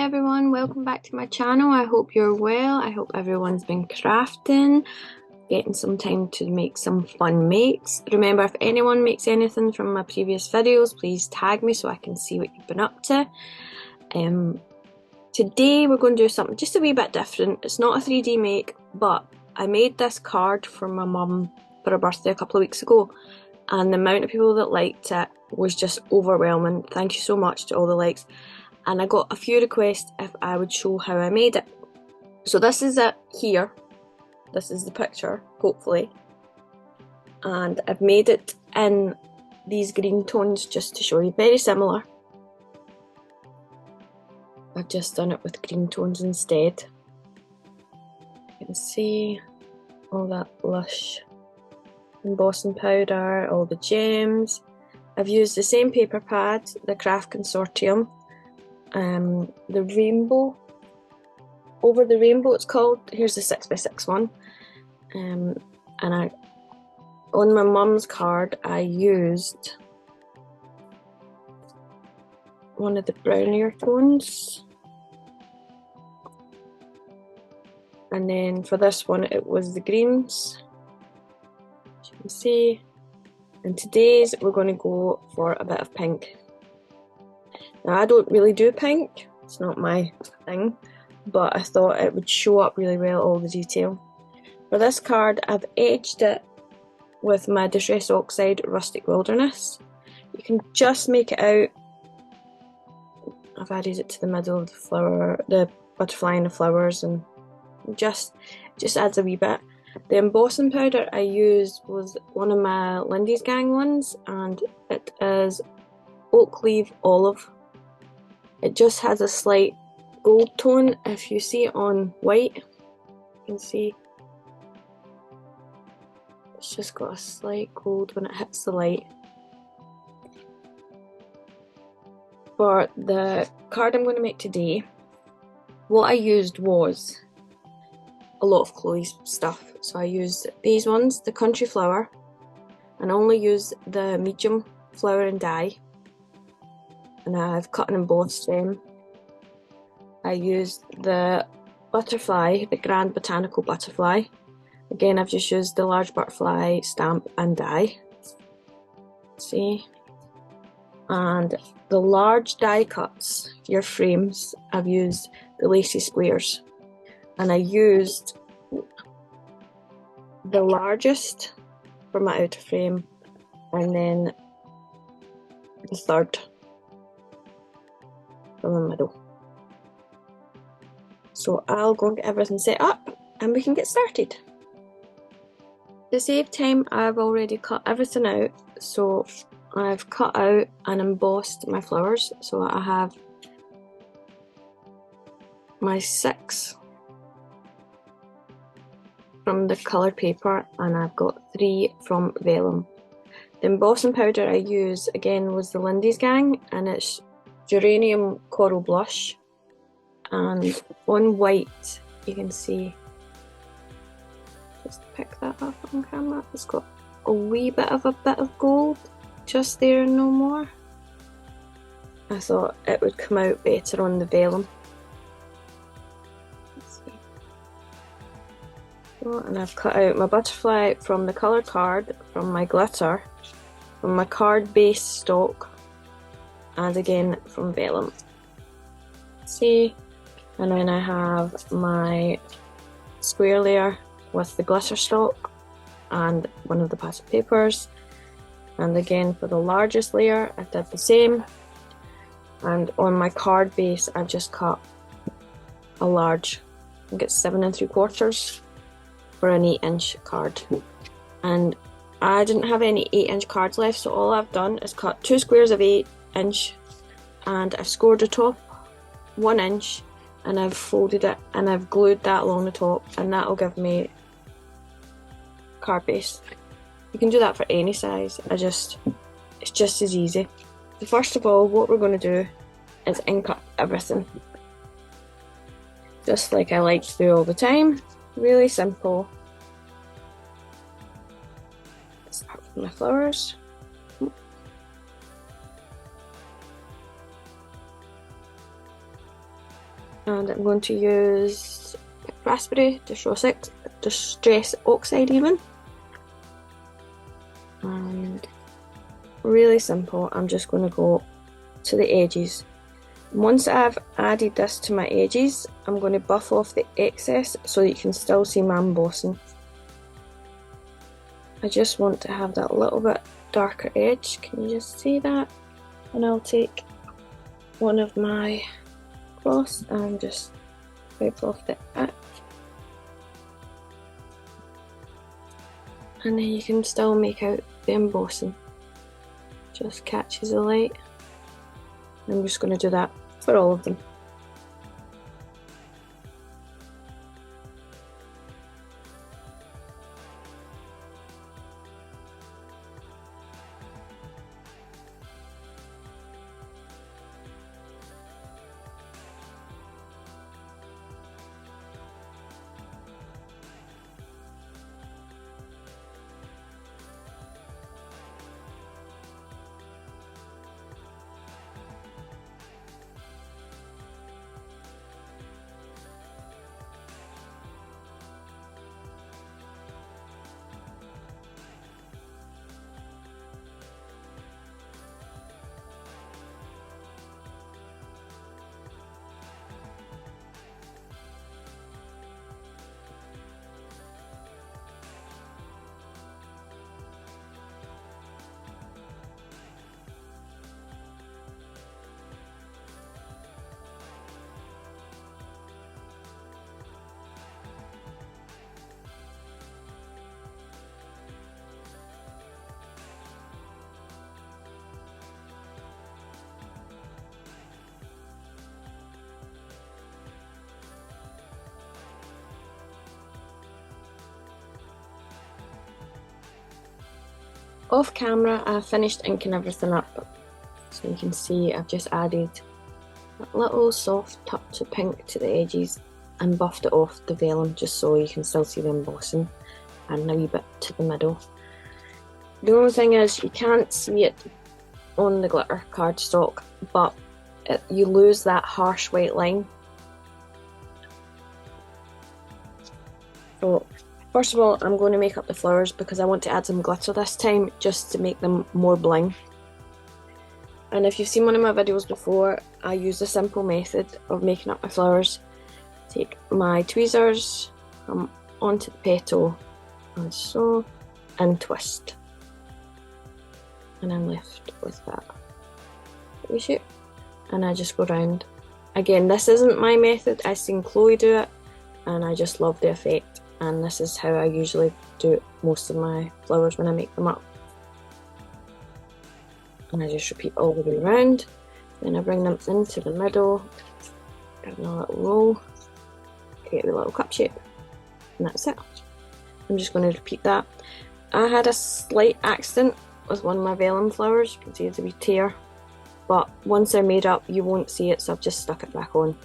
everyone, welcome back to my channel. I hope you're well. I hope everyone's been crafting, getting some time to make some fun makes. Remember, if anyone makes anything from my previous videos, please tag me so I can see what you've been up to. Today we're going to do something just a wee bit different. It's not a 3D make, but I made this card for my mum for her birthday a couple of weeks ago, and the amount of people that liked it was just overwhelming. Thank you so much to all the likes. And I got a few requests if I would show how I made it. So this is it here. This is the picture, hopefully. And I've made it in these green tones just to show you. Very similar. I've just done it with green tones instead. You can see all that lush embossing powder, all the gems. I've used the same paper pad, the Craft Consortium. The rainbow, over the rainbow it's called. Here's the 6x6 one. And on my mum's card I used one of the brownier tones, and then for this one it was the greens, as you can see. And today's we're going to go for a bit of pink. Now, I don't really do pink, it's not my thing, but I thought it would show up really well, all the detail. For this card, I've edged it with my Distress Oxide Rustic Wilderness. You can just make it out. I've added it to the middle of the flower, the butterfly and the flowers, and just adds a wee bit. The embossing powder I used was one of my Lindy's Gang ones, and it is Oak Leaf Olive. It just has a slight gold tone. If you see it on white, you can see it's just got a slight gold when it hits the light. For the card I'm going to make today, what I used was a lot of Chloe's stuff. So I used these ones, the Country Flower, and I only used the medium flower and die. And I've cut and embossed them. I used the butterfly, the Grand Botanical Butterfly. Again, I've just used the large butterfly stamp and die. See? And the large die cuts, your frames, I've used the lacy squares. And I used the largest for my outer frame, and then the third from the middle. So I'll go and get everything set up and we can get started. To save time, I've already cut everything out. So I've cut out and embossed my flowers. So I have my 6 from the coloured paper, and I've got 3 from Vellum. The embossing powder I used again was the Lindy's Gang, and it's Geranium Coral Blush, and on white you can see, just pick that up on camera, it's got a wee bit of gold just there and no more. I thought it would come out better on the Vellum. Let's see. So, and I've cut out my butterfly from the colour card, from my glitter, from my card base stock, and again from Vellum. See, and then I have my square layer with the glitter stock and one of the pattern papers. And again for the largest layer I did the same, and on my card base I've just cut a large, I think it's 7 3/4 for an 8-inch card. And I didn't have any 8-inch cards left, so all I've done is cut 2 squares of 8-inch, and I've scored the top 1 inch, and I've folded it and I've glued that along the top, and that'll give me card base. You can do that for any size. It's just as easy. So first of all, what we're going to do is ink up everything, just like I like to do all the time. Really simple. Start with my flowers. And I'm going to use raspberry, distress oxide even. And really simple, I'm just going to go to the edges. Once I've added this to my edges, I'm going to buff off the excess so that you can still see my embossing. I just want to have that little bit darker edge, can you just see that? And I'll take one of my cloths and just wipe off the edge. And then you can still make out the embossing. Just catches the light. I'm just going to do that for all of them. Off camera, I finished inking everything up. So you can see I've just added a little soft touch of pink to the edges and buffed it off the vellum just so you can still see the embossing, and a wee bit to the middle. The only thing is you can't see it on the glitter cardstock, but you lose that harsh white line. So first of all, I'm going to make up the flowers because I want to add some glitter this time just to make them more bling. And if you've seen one of my videos before, I use a simple method of making up my flowers. Take my tweezers, come onto the petal, and so, and twist. And I'm left with that shape. And I just go round. Again, this isn't my method, I've seen Chloe do it, and I just love the effect. And this is how I usually do most of my flowers when I make them up. And I just repeat all the way around. Then I bring them into the middle, give them a little roll, create a little cup shape, and that's it. I'm just going to repeat that. I had a slight accident with one of my vellum flowers. You can see it's a wee tear, but once they're made up you won't see it, so I've just stuck it back on.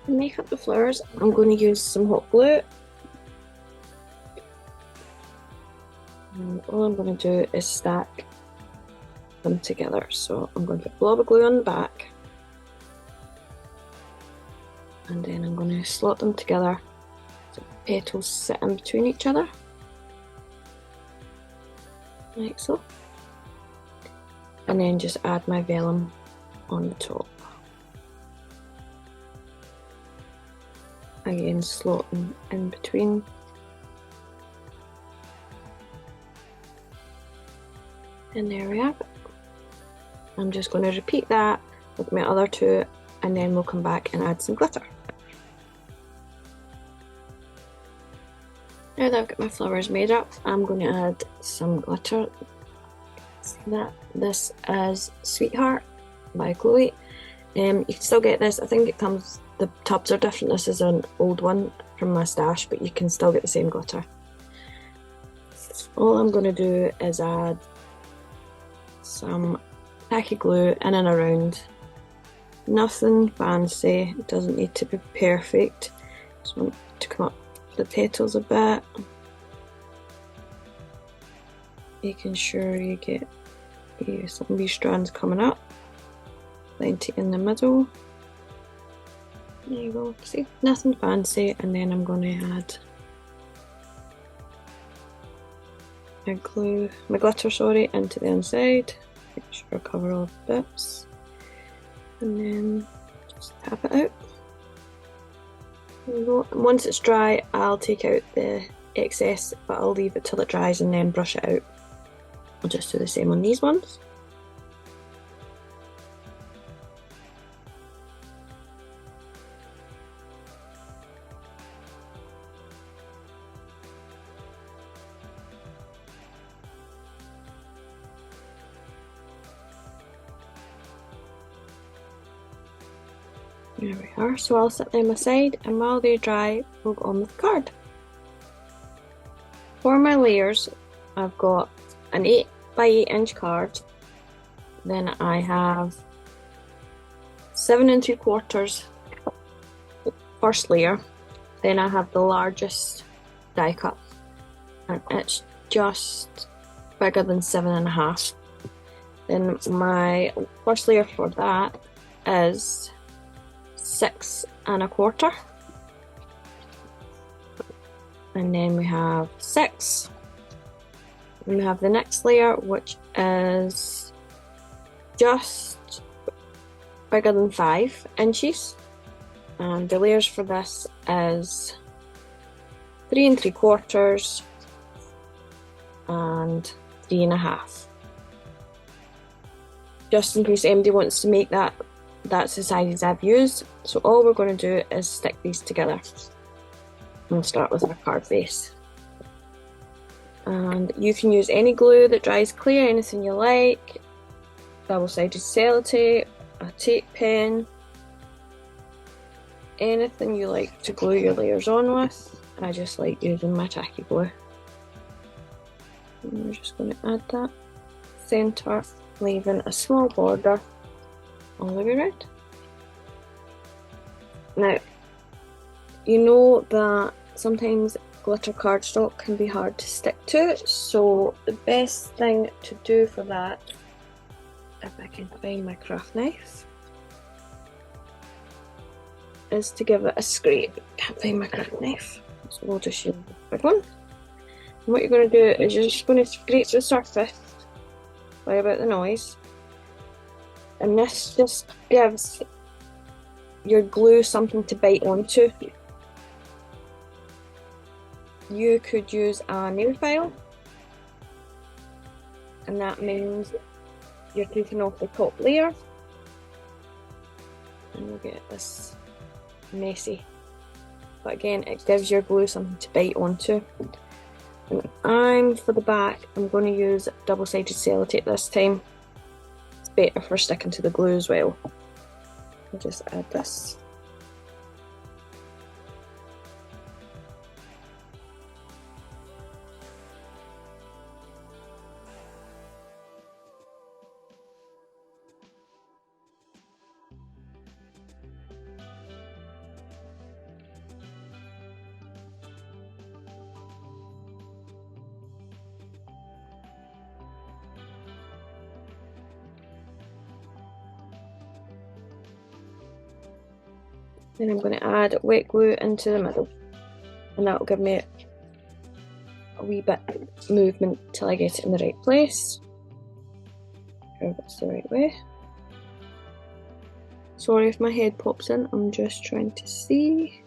To make up the flowers, I'm going to use some hot glue. And all I'm going to do is stack them together. So I'm going to put a blob of glue on the back. And then I'm going to slot them together so the petals sit in between each other. Like so. And then just add my vellum on the top. Again, slotting in between. And there we have it. I'm just going to repeat that with my other two, and then we'll come back and add some glitter. Now that I've got my flowers made up, I'm going to add some glitter. This is Sweetheart by Chloe. You can still get this. I think it comes, the tubs are different. This is an old one from my stash, but you can still get the same glitter. All I'm going to do is add some tacky glue in and around. Nothing fancy, it doesn't need to be perfect. Just want to come up the petals a bit. Making sure you get some of these strands coming up. Plenty in the middle. There you go. See, nothing fancy. And then I'm going to add my glitter, into the inside. Make sure I cover all the bits. And then just tap it out. There you go. And once it's dry, I'll take out the excess, but I'll leave it till it dries and then brush it out. I'll just do the same on these ones. There we are, so I'll set them aside, and while they dry, we'll go on with the card. For my layers, I've got an 8 by 8 inch card, then I have 7 3/4 first layer, then I have the largest die cut, and it's just bigger than 7.5. Then my first layer for that is 6 1/4, and then we have 6, and we have the next layer, which is just bigger than 5 inches, and the layers for this is 3 3/4 and 3.5. Just in case anybody wants to make that, that's the sizes I've used. So all we're going to do is stick these together. We'll start with our card base. And you can use any glue that dries clear, anything you like. Double-sided sellotape, a tape pen, anything you like to glue your layers on with. I just like using my tacky glue. And we're just going to add that centre, leaving a small border all the way around. Now, you know that sometimes glitter cardstock can be hard to stick to, so the best thing to do for that, if I can find my craft knife, is to give it a scrape. Can't find my craft knife, so we'll just use the big one. And what you're going to do is you're just going to scrape the surface, worry about the noise, and this just gives your glue something to bite onto. You could use a nail file, and that means you're taking off the top layer, and you'll get this messy. But again, it gives your glue something to bite onto. And for the back, I'm going to use double-sided sellotape this time. It's better for sticking to the glue as well. I'll just add this. Then I'm going to add wet glue into the middle, and that will give me a wee bit movement till I get it in the right place. Hope it's the right way. Sorry if my head pops in, I'm just trying to see.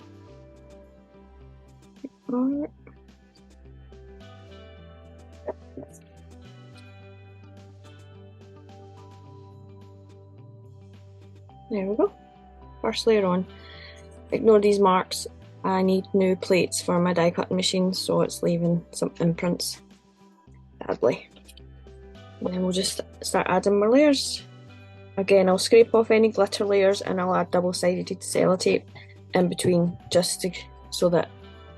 There we go. First layer on. Ignore these marks. I need new plates for my die cutting machine, so it's leaving some imprints, sadly. And then we'll just start adding more layers. Again, I'll scrape off any glitter layers and I'll add double-sided sellotape in between so that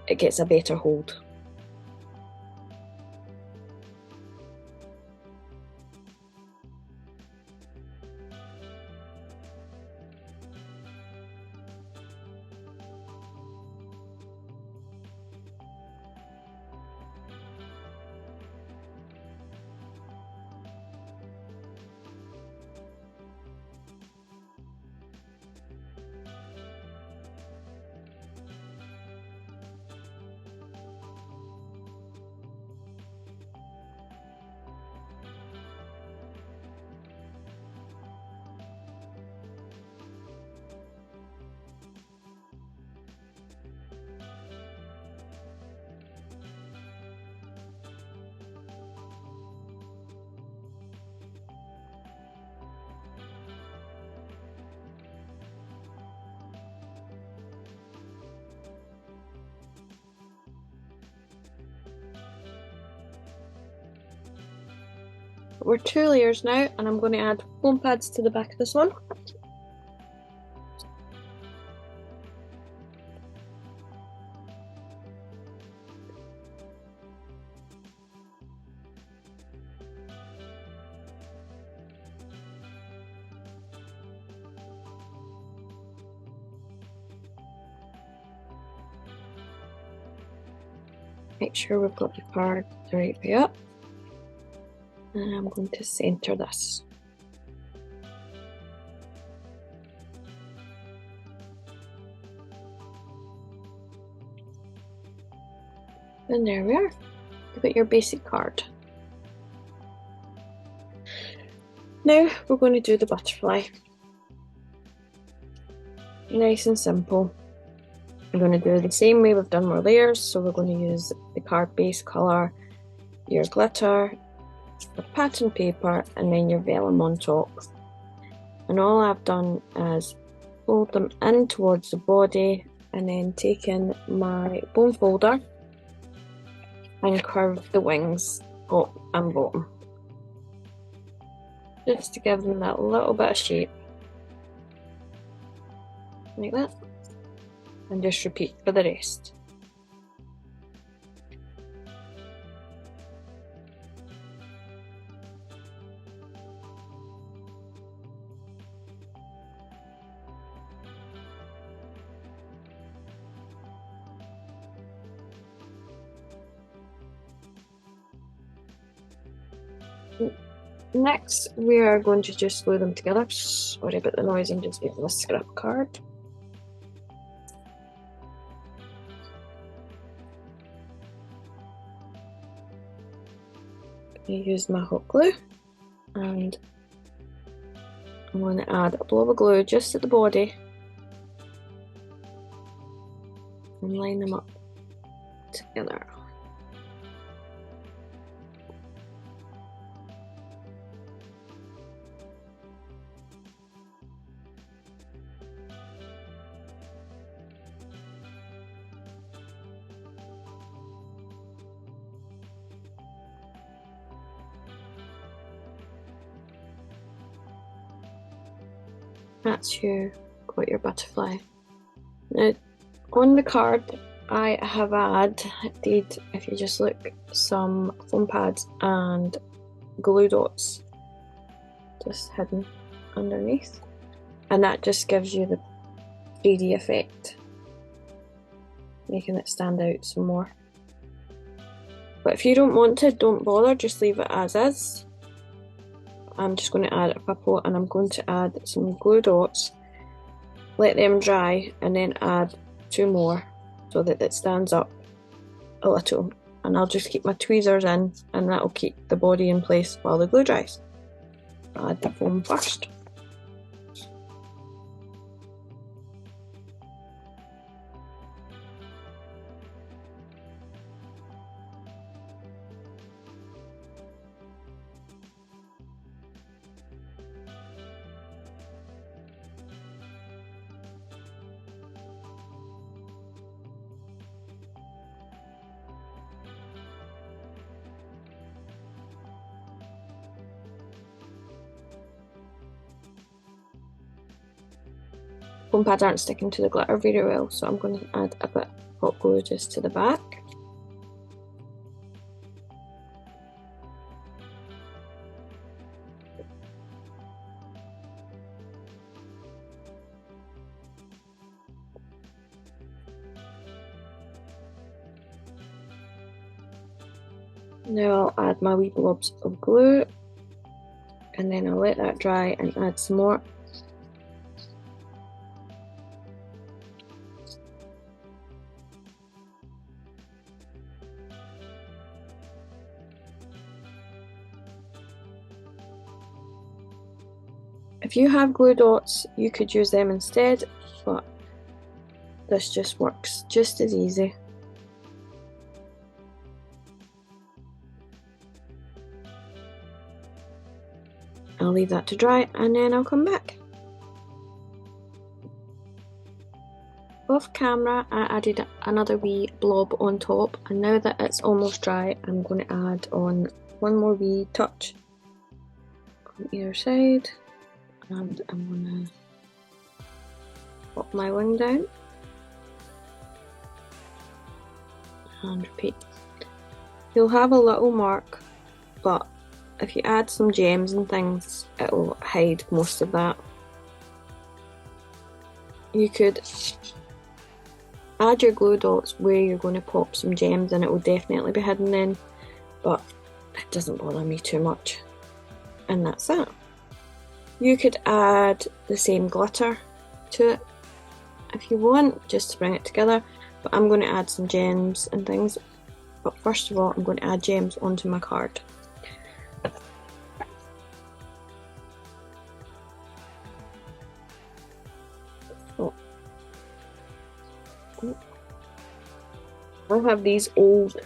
it gets a better hold. We're 2 layers now, and I'm going to add foam pads to the back of this one. Make sure we've got the card the right way up. And I'm going to center this. And there we are. You've got your basic card. Now we're going to do the butterfly. Nice and simple. We're going to do it the same way we've done more layers. So we're going to use the card base color, your glitter, your pattern paper, and then your vellum on top. And all I've done is fold them in towards the body and then taken my bone folder and curve the wings top and bottom, just to give them that little bit of shape, like that, and just repeat for the rest. Next, we are going to just glue them together. Sorry about the noise, I'm just using a scrap card. I use my hot glue, and I'm going to add a blob of glue just at the body and line them up together. That's got your butterfly. Now, on the card, I have added, if you just look, some foam pads and glue dots just hidden underneath, and that just gives you the 3D effect, making it stand out some more. But if you don't want to, don't bother, just leave it as is. I'm just going to add a couple, and I'm going to add some glue dots, let them dry, and then add 2 more so that it stands up a little. And I'll just keep my tweezers in, and that'll keep the body in place while the glue dries. I'll add the foam first. foam pads aren't sticking to the glitter very well, so I'm going to add a bit of hot glue just to the back. Now I'll add my wee blobs of glue, and then I'll let that dry and add some more. If you have glue dots, you could use them instead, but this just works just as easy. I'll leave that to dry and then I'll come back. Off camera, I added another wee blob on top, and now that it's almost dry, I'm going to add on one more wee touch on either side, and I'm going to pop my wing down and repeat. You'll have a little mark, but if you add some gems and things, it'll hide most of that. You could add your glue dots where you're going to pop some gems and it will definitely be hidden then, but it doesn't bother me too much. And that's that. You could add the same glitter to it if you want, just to bring it together, but I'm going to add some gems and things. But first of all, I'm going to add gems onto my card. I have these old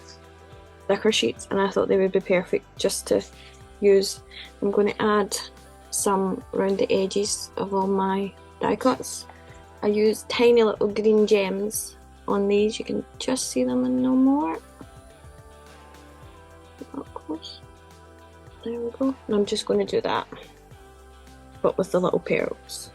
sticker sheets and I thought they would be perfect just to use. I'm going to add some around the edges of all my die cuts. I use tiny little green gems on these. You can just see them and no more. Up close. There we go. And I'm just going to do that, but with the little pearls.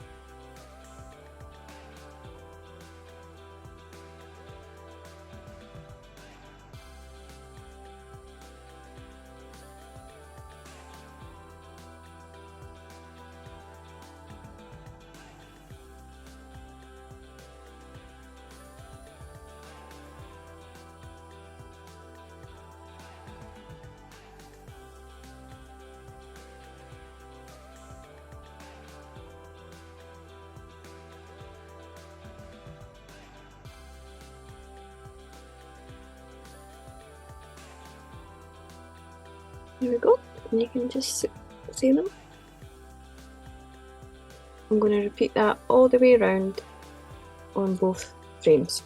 There we go, and you can just see them. I'm going to repeat that all the way around on both frames.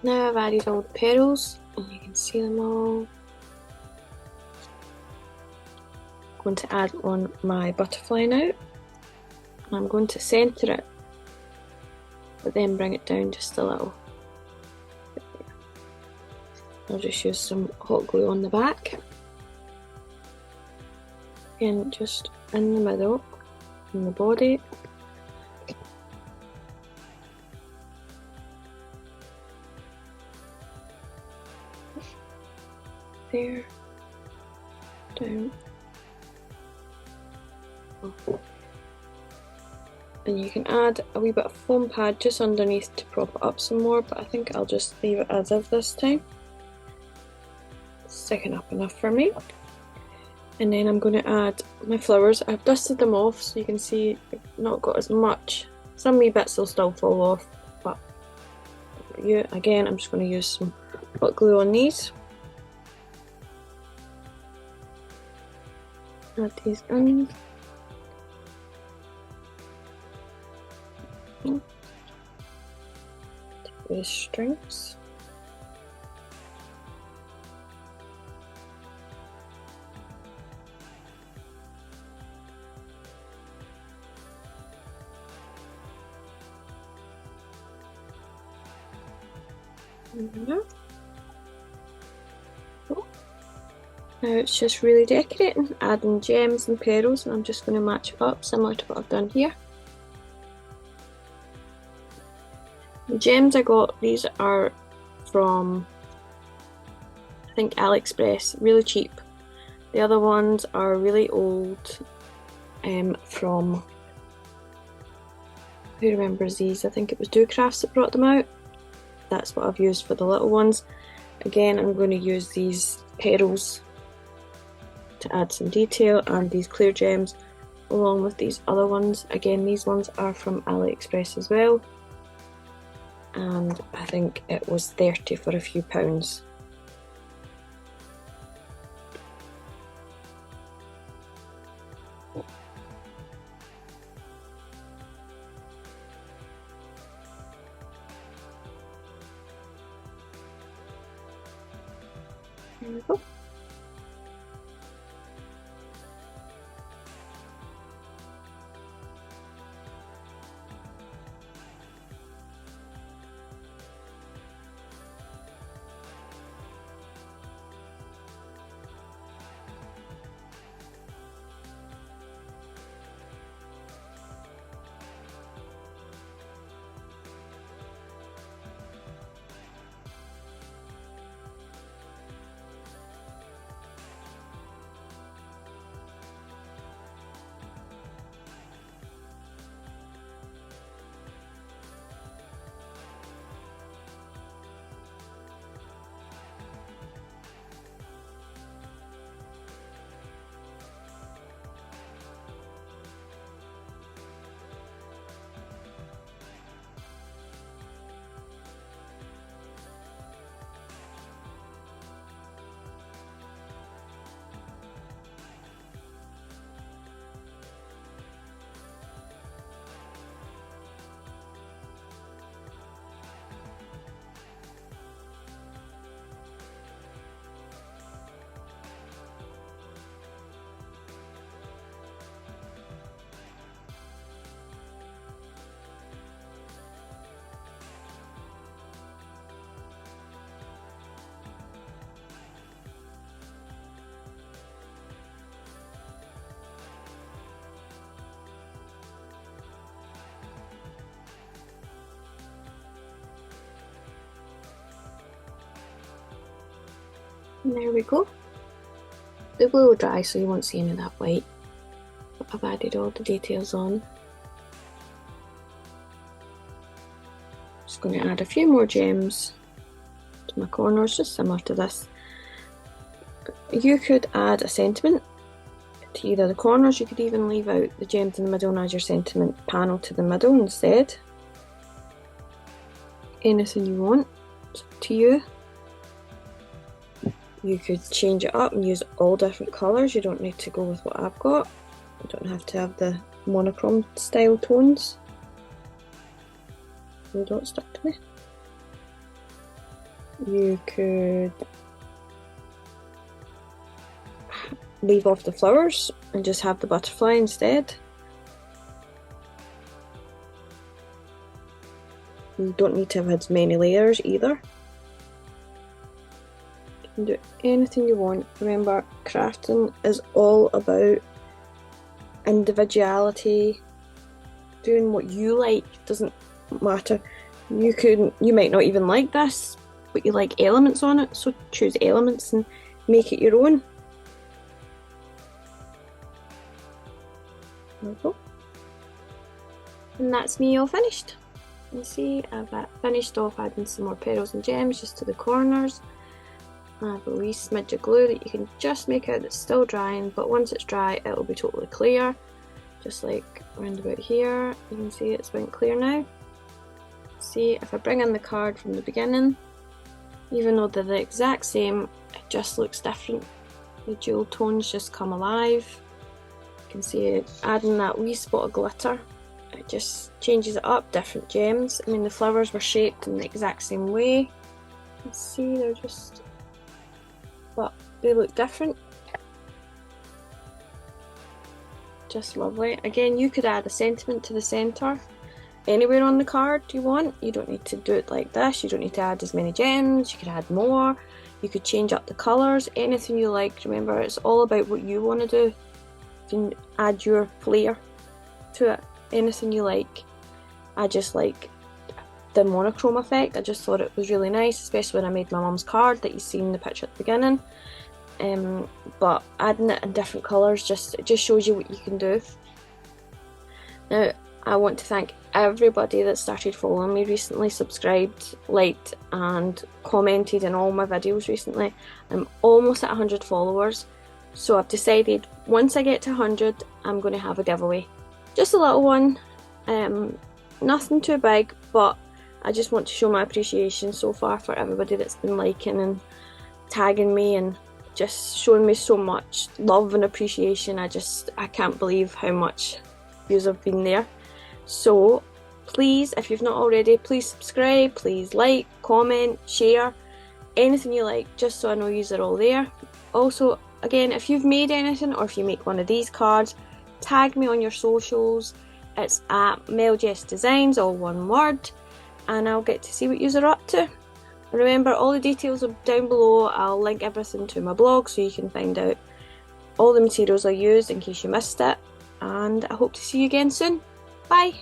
Now I've added all the petals and you can see them all. I'm going to add on my butterfly now, and I'm going to centre it, but then bring it down just a little. I'll just use some hot glue on the back, and just in the middle, in the body. There, down, and you can add a wee bit of foam pad just underneath to prop it up some more, but I think I'll just leave it as is this time. It's sticking up enough for me. And then I'm going to add my flowers. I've dusted them off so you can see I've not got as much. Some wee bits will still fall off, but again, I'm just going to use some hot glue on these. Add these in. The strings. Now it's just really decorating, adding gems and petals, and I'm just going to match it up similar to what I've done here. The gems I got, these are from, I think, AliExpress, really cheap. The other ones are really old, from, who remembers these? I think it was Do Crafts that brought them out. That's what I've used for the little ones. Again, I'm going to use these petals to add some detail, and these clear gems along with these other ones. Again, these ones are from AliExpress as well, and I think it was 30 for a few pounds. There we go. And there we go. The glue will dry, so you won't see any of that white, but I've added all the details on. Just going to add a few more gems to my corners, just similar to this. You could add a sentiment to either the corners. You could even leave out the gems in the middle and add your sentiment panel to the middle instead. Anything you want, it's up to you. You could change it up and use all different colours. You don't need to go with what I've got. You don't have to have the monochrome style tones. They don't stick to me. You could leave off the flowers and just have the butterfly instead. You don't need to have as many layers either. You can do anything you want. Remember, crafting is all about individuality. Doing what you like doesn't matter. You might not even like this, but you like elements on it, so choose elements and make it your own. There we go. And that's me all finished. You see, I've finished off adding some more petals and gems just to the corners. I have a wee smidge of glue that you can just make out that's still drying, but once it's dry it'll be totally clear. Just like around about here, you can see it's went clear now. See, if I bring in the card from the beginning, even though they're the exact same, it just looks different. The jewel tones just come alive. You can see it adding that wee spot of glitter. It just changes it up, different gems. I mean, the flowers were shaped in the exact same way. You can see they're just, but they look different. Just lovely. Again, you could add a sentiment to the centre. anywhere on the card you want. You don't need to do it like this. You don't need to add as many gems. You could add more. You could change up the colours, anything you like. Remember, it's all about what you want to do. You can add your flair to it, anything you like. I just like the monochrome effect. I just thought it was really nice, especially when I made my mum's card that you see in the picture at the beginning. But adding it in different colours it just shows you what you can do. Now, I want to thank everybody that started following me recently, subscribed, liked and commented in all my videos recently. I'm almost at 100 followers, so I've decided once I get to 100 I'm going to have a giveaway. Just a little one, nothing too big, but I just want to show my appreciation so far for everybody that's been liking and tagging me and just showing me so much love and appreciation. I can't believe how much views have been there. So please, if you've not already, please subscribe, please like, comment, share, anything you like, just so I know yous are all there. Also, again, if you've made anything or if you make one of these cards, tag me on your socials. It's at MelJess Designs, all one word, and I'll get to see what yous are up to. Remember, all the details are down below. I'll link everything to my blog so you can find out all the materials I used in case you missed it. And I hope to see you again soon. Bye!